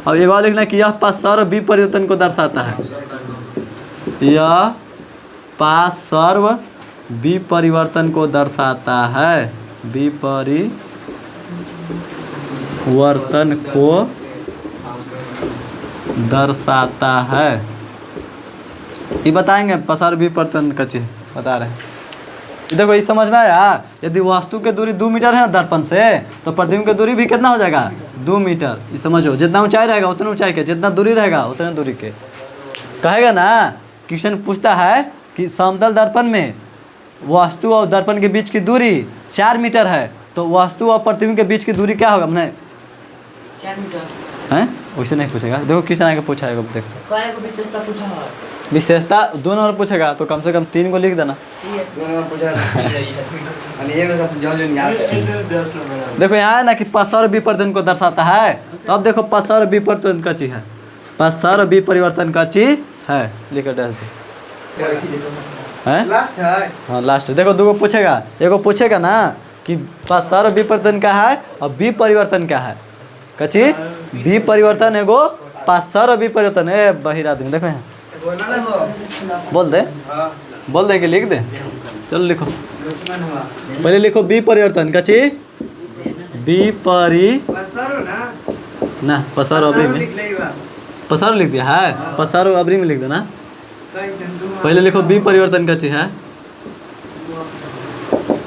अब एक बार लिखना कि यह पार्श्व विपरिवर्तन को दर्शाता है, यह पार्श्व विपरिवर्तन को दर्शाता है, विपरिवर्तन को दर्शाता है। ये बताएंगे पार्श्व विपरिवर्तन का चीज बता रहे हैं। देखो ये समझ में आया, यदि वस्तु की दूरी 2 मीटर है ना दर्पण से, तो प्रतिबिंब की दूरी भी कितना हो जाएगा 2 मीटर। ये समझो, जितना ऊंचाई रहेगा उतने ऊंचाई के, जितना दूरी रहेगा उतने दूरी के। कहेगा ना क्वेश्चन पूछता है कि समतल दर्पण में वस्तु और दर्पण के बीच की दूरी 4 मीटर है, तो वस्तु और प्रतिबिंब के बीच की दूरी क्या होगा? मैंने 4 मीटर हैं वैसे नहीं पूछेगा। देखो क्वेश्चन आगे पूछा है, देखो विशेषता पूछा है, विशेषता 2 नंबर पूछेगा तो कम से कम 3 को लिख देना। देखो यहाँ है ना कि पार्श्व विपरिवर्तन को दर्शाता है, तो अब देखो पार्श्व विपरिवर्तन का चीज है, पार्श्व विपरिवर्तन का चीज है, लिख डैश है। हाँ लास्ट देखो 2 को पूछेगा, एगो पूछेगा ना कि पार्श्व विपरिवर्तन क्या है और विपरिवर्तन क्या है। कची विपरिवर्तन एगो पार्श्व विपरिवर्तन है। बहिर आदमी देखो यहाँ बोल दे कि लिख दे, चलो लिखो, पहले लिखो विपरिवर्तन कची ना पसारो अबरी में, पसारो लिख दिया है, पसारो अबरी में लिख देना। पहले लिखो विपरिवर्तन कची है,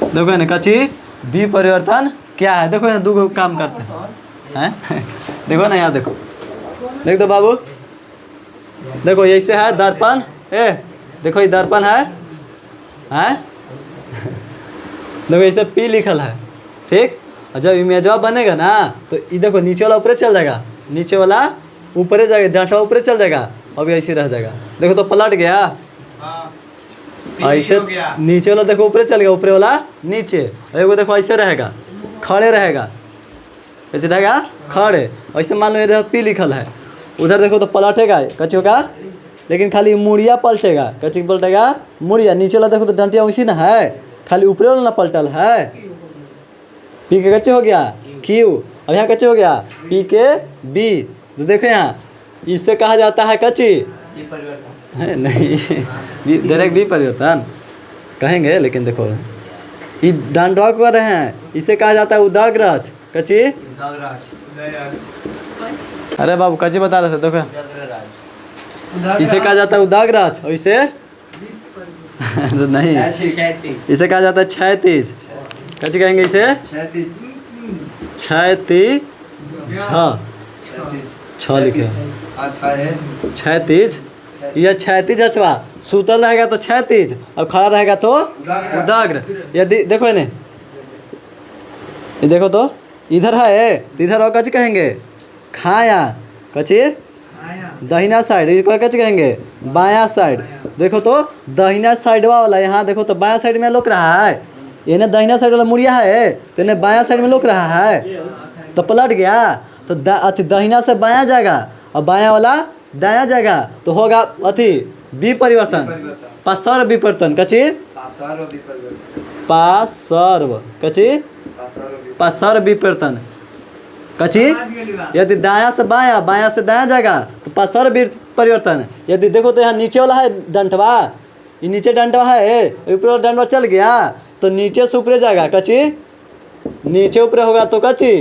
देखो ना कची विपरिवर्तन क्या है। देखो ना 2 काम करते हैं, देखो ना यहाँ देखो, देख दो बाबू, देखो ऐसे है दर्पण, देखो ये दर्पण है, देखो ऐसे P लिखल है, ठीक। और जब इमेजवा बनेगा ना तो ये देखो नीचे वाला ऊपर चल जाएगा, नीचे वाला ऊपर जाएगा, डांटा ऊपर चल जाएगा, अभी ऐसे रह जाएगा। देखो तो पलट गया, ऐसे नीचे वाला देखो ऊपर चल गया, ऊपर वाला नीचे, एगो देखो ऐसे रहेगा, खड़े रहेगा, ऐसे रहेगा खड़े। ऐसे मान लो ये देखो P लिखल है, उधर देखो तो पलटेगा कची होगा, लेकिन खाली मुड़िया पलटेगा, कची पलटेगा मुड़िया। नीचे वाला देखो तो डंटिया उसी ना है, खाली ऊपर वाला ना पलटल है। P के कच्चे हो गया Q, अब यहाँ कच्चे हो गया P के B। तो देखो यहाँ इससे कहा जाता है कच्ची है नहीं, डायरेक्ट विपरिवर्तन कहेंगे, लेकिन देखो ये डांडवा कर रहे हैं, इसे कहा जाता है उदाग्रज। कच्ची अरे बाबू कच्ची बता रहे थे, देखो इसे कहा जाता है उदाग्रज, और इसे नहीं, इसे कहा जाता है क्षैतिज। कच्ची कहेंगे इसे क्षैतिज, छ लिखे क्षैतिज, यह क्षैतिज अचवा, सूतल रहेगा तो क्षैतिज और खड़ा रहेगा तो उदाग्र। यदि देखो इन्हें, ये देखो तो इधर है तो इधर और कच्ची कहेंगे खाया, कच्ची दहिना साइड, इसको कच्ची कहेंगे बायां साइड। देखो तो दहिना साइड वाला, यहाँ देखो तो बायां साइड में लुक रहा है, इन्हें दहिना साइड वाला मुड़िया है तो इन्हें बायां साइड में लुक रहा है, तो पलट गया तो अति दहिना से बायां जाएगा और बायां वाला दायां जाएगा, तो होगा अति विपरिवर्तन, पार्श्व विपरिवर्तन। कची पार्श्व, कची पार्श्व विपरिवर्तन, कची यदि दायां से बायां बायां से दायां जाएगा तो पासर परिवर्तन। यदि देखो तो यहाँ नीचे वाला है डंटवा, ये नीचे डंटवा है, ऊपर वाला डंटवा चल गया तो नीचे से ऊपर जाएगा कची, नीचे ऊपर होगा तो कची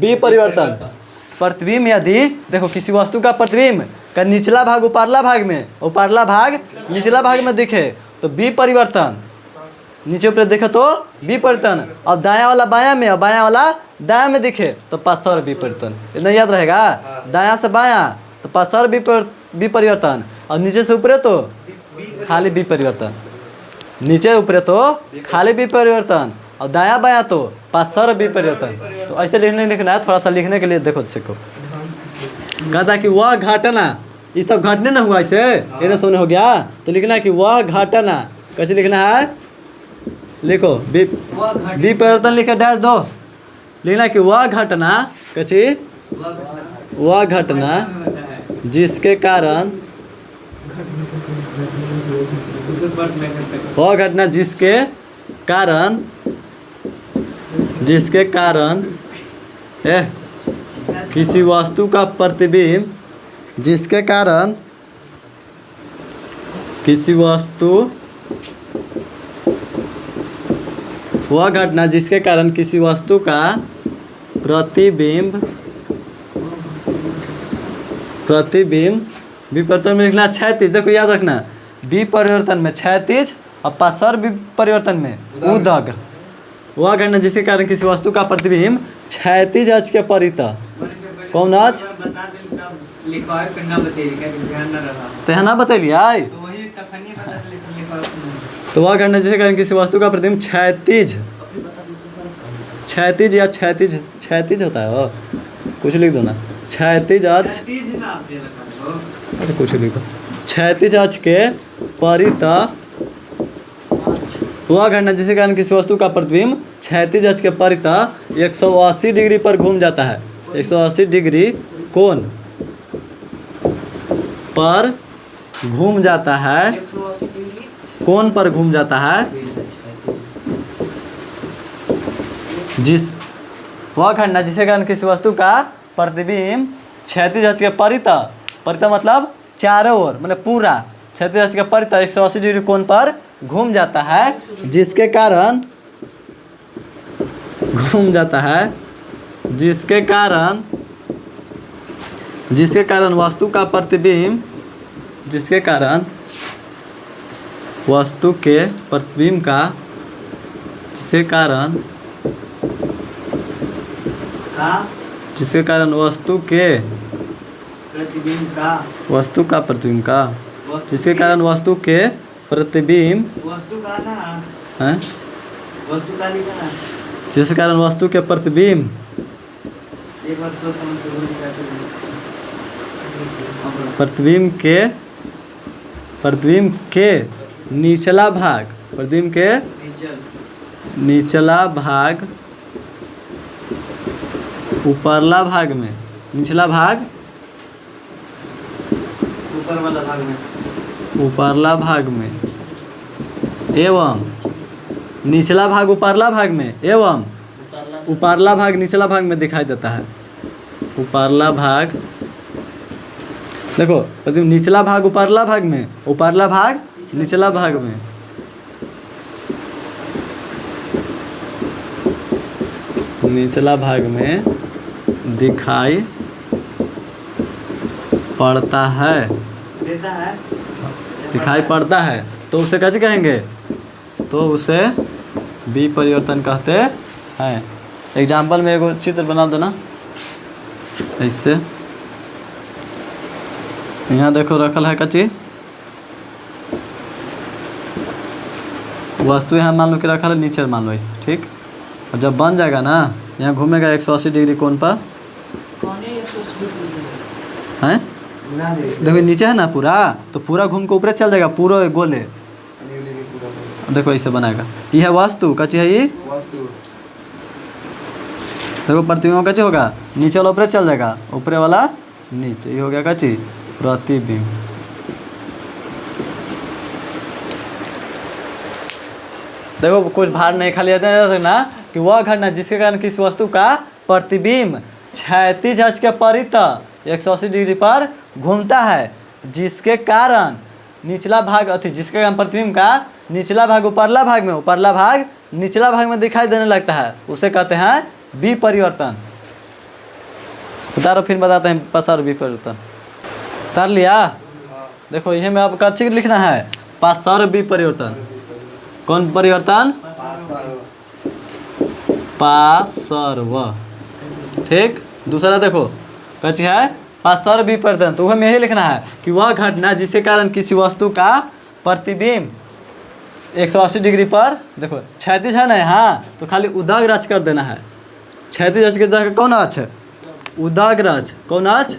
विपरिवर्तन। प्रतिबिंब यदि देखो किसी वस्तु का प्रतिबिंब का निचला भाग ऊपरला भाग में, ऊपरला भाग निचला भाग में दिखे तो विपरिवर्तन, नीचे ऊपर देखे तो विपरिवर्तन, और दायां वाला बायां में और बायां वाला दायां में दिखे तो पासर विपरिवर्तन। इतना याद रहेगा, दायां से बायां तो पासर विपरिवर्तन, और नीचे से ऊपर तो खाली विपरिवर्तन, नीचे ऊपर तो खाली विपरिवर्तन और दायां बायां तो पासर विपरिवर्तन। तो ऐसे लिखना है, थोड़ा सा लिखने के लिए देखो सीखो। कहता है कि वह घटना, ये सब घटने ना हुआ ऐसे इन्हें सोने हो गया, तो लिखना है कि वह घटना, कैसे लिखना है, लिखो विपरिवर्तन लिखे डैश दो, लिखना है कि वह घटना, कैसी वह घटना जिसके कारण, वह घटना जिसके कारण किसी वस्तु का प्रतिबिंब, जिसके कारण किसी वस्तु, वह घटना जिसके कारण किसी वस्तु का प्रतिबिंब विपरिवर्तन में लिखना क्षैतिज। देखो याद रखना, विपरिवर्तन में क्षैतिज और पासर विपरिवर्तन में ऊर्ध्वाधर। वह घटना जिसके कारण किसी वस्तु का प्रतिबिंब क्षैतिज अक्ष के परितः, कौन अक्ष तेहना बतैलिए, तो वह घटना जिसके कारण किसी वस्तु का प्रतिबिंब क्षैतिज या क्षैतिज होता है वो, कुछ लिख दो ना, क्षैतिज अक्ष, अरे कुछ लिखो, क्षैतिज अक्ष के परितः, वह घटना जिसके कारण किसी वस्तु का प्रतिबिंब क्षैतिज अक्ष के परितः 180 डिग्री पर घूम जाता है, 180 डिग्री कोण पर घूम जाता है, कोण पर घूम जाता है, जिस वह घटना जिसके कारण किसी वस्तु का प्रतिबिंब क्षैतिज अक्ष के परितः, परितः मतलब चारों ओर, मतलब पूरा क्षैतिज अक्ष के परितः 180 डिग्री कोण पर घूम जाता है, जिसके कारण घूम जाता है, जिसके कारण वस्तु का प्रतिबिंब, जिसके कारण वस्तु के प्रतिबिंब का, जिसके कारण वस्तु के प्रतिबिंब का, वस्तु का प्रतिबिंब का, जिसके कारण वस्तु के प्रतिबिंब, वस्तु का ना है, वस्तु का लिखा ना, जिसके कारण वस्तु के प्रतिबिंब, एक बार सोच समझ के प्रतिबिंब के निचला भाग, प्रतिबिंब के निचला भाग ऊपरला भाग में, निचला भाग ऊपर वाला भाग में, ऊपरला भाग में एवं निचला भाग ऊपरला भाग में एवं ऊपरला भाग निचला भाग में दिखाई देता है। ऊपरला भाग देखो, निचला भाग ऊपरला भाग में, ऊपरला भाग निचला भाग में, निचला भाग में दिखाई पड़ता है, दिखाई पड़ता है, तो उसे कैसे कहेंगे, तो उसे विपरिवर्तन कहते हैं। एग्जाम्पल में एगो चित्र बना देना ऐसे, यहाँ देखो रखल है कच्ची वस्तु, यहाँ मान लो कि रखल है, नीचे मान लो ऐसे, ठीक। और जब बन जाएगा ना, यहाँ घूमेगा 180 डिग्री कोण पर, हैं देखो नीचे है ना पूरा, तो पूरा घूम के ऊपर चल जाएगा, पूरा गोले देखो ऐसे बनाएगा। ये है वस्तु, कच्ची है ये वस्तु, देखो प्रतिबिंब कच्ची होगा, नीचे वाला ऊपर चल जाएगा, ऊपर वाला नीचे, ये हो गया कच्ची प्रतिबिंब। देखो कुछ भार नहीं, खाली ना कि वह घटना जिसके कारण किसी वस्तु का प्रतिबिंब क्षैतिज अक्ष के परितः 180 डिग्री पर घूमता है, जिसके कारण निचला भाग जिसके कारण प्रतिबिंब का निचला भाग उपरला भाग निचला भाग में दिखाई देने लगता है, उसे कहते हैं विपरिवर्तन। उतारो फिर बताते हैं पसार विपरिवर्तन। उतार लिया? देखो यह में आप कर्चिक लिखना है पासर विपरिवर्तन। कौन परिवर्तन? पासर्व। ठीक। दूसरा देखो कच है पासर विपरिवर्तन, तो वह में यही लिखना है कि वह घटना जिसके कारण किसी वस्तु का प्रतिबिंब 180 डिग्री पर, देखो क्षैतिज है ना यहाँ, तो खाली उदाग्र अक्ष कर देना है। क्षैतिज अक्ष के जगह कौन अक्ष है? उदाग्र अक्ष। कौन अक्ष?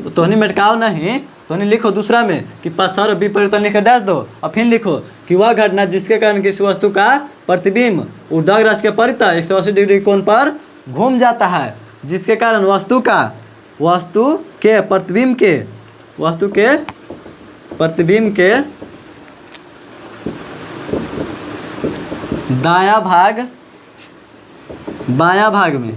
तो तोहनी मेटकाओ नहीं, तोहनी लिखो दूसरा में कि पासर विपरिवर्तन लिख डैश दो, और फिर लिखो कि वह घटना जिसके कारण किसी वस्तु का प्रतिबिंब उदाग्र अक्ष के परितः 180 डिग्री कोण पर घूम जाता है, जिसके कारण वस्तु के प्रतिबिंब के दायां भाग बायां भाग में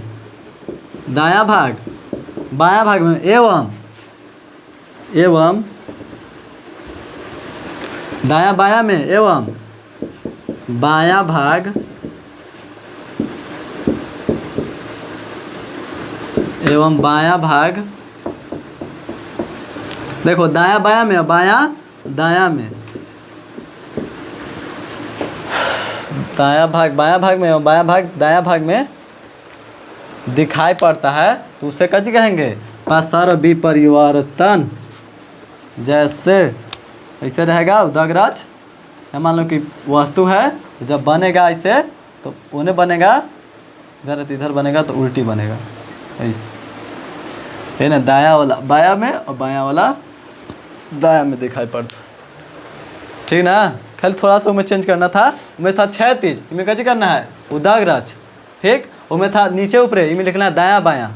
एवं दायां बायां में एवं बायां भाग देखो दायां बायां में बायां दायां में दायां भाग बायां भाग में एवं बायां भाग दायां भाग में दिखाई पड़ता है, तो उसे कैसे कहेंगे? पासर विपरिवर्तन। जैसे ऐसे रहेगा उदाग्र अक्ष, मान लो कि वस्तु है, जब बनेगा ऐसे तो उन्हें बनेगा इधर बनेगा तो उल्टी बनेगा ऐसे, है ना? दायां वाला बायां में और बायां वाला दायां में दिखाई पड़ता। ठीक ना? खाली थोड़ा सा उमें चेंज करना था। उमें था क्षैतिज, इमें कैसे करना है? उदाग्र अक्ष। ठीक। उमें था नीचे ऊपरे, इमें लिखना है दायां बायां।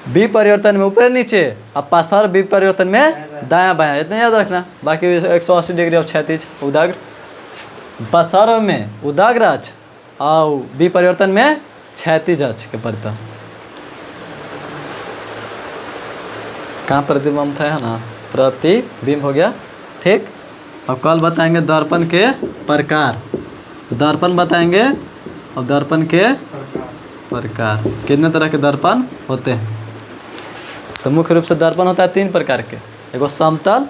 विपरिवर्तन में ऊपर नीचे, अब पासर विपरिवर्तन में दायां बायां, इतना याद रखना। बाकी 180 डिग्री और क्षैतिज उदाग्र। पासर में उदाग्र अक्ष और विपरिवर्तन में क्षैतिज अक्ष के परितः। कहाँ प्रतिबिंब था है ना? प्रतिबिंब हो गया। ठीक। अब कल बताएंगे दर्पण के प्रकार। दर्पण बताएंगे और दर्पण के प्रकार। कितने तरह के दर्पण होते हैं? तो मुख्य रूप से दर्पण होता है 3 प्रकार के, एगो समतल,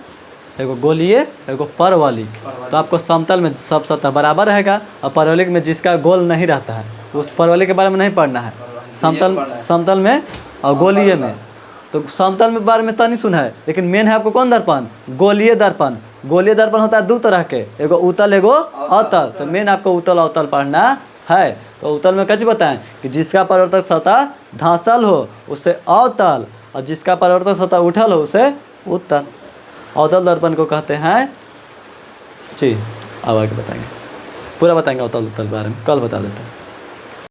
एगो गोलीय, एगो परवलिक। तो आपको समतल में सब सतह बराबर रहेगा, और परवलिक में जिसका गोल नहीं रहता है, उस परवलिक के बारे में नहीं पढ़ना है। समतल में और गोलीय में, तो समतल में बारे में तो नहीं सुना है, लेकिन मेन है आपको कौन दर्पण? गोलीय दर्पण। गोलीय दर्पण होता है 2 तरह के, एगो उतल एगो अवतल। तो मेन आपको उतल अवतल पढ़ना है। तो उतल में कैसे बताएं कि जिसका परावर्तक सतह धंसल हो उसे अवतल, और जिसका परावर्तक सतह उठल हो उसे उत्तल। अवतल दर्पण को कहते हैं जी। अब आगे बताएंगे, पूरा बताएंगे अवतल उत्तल बारे में, कल बता देते हैं।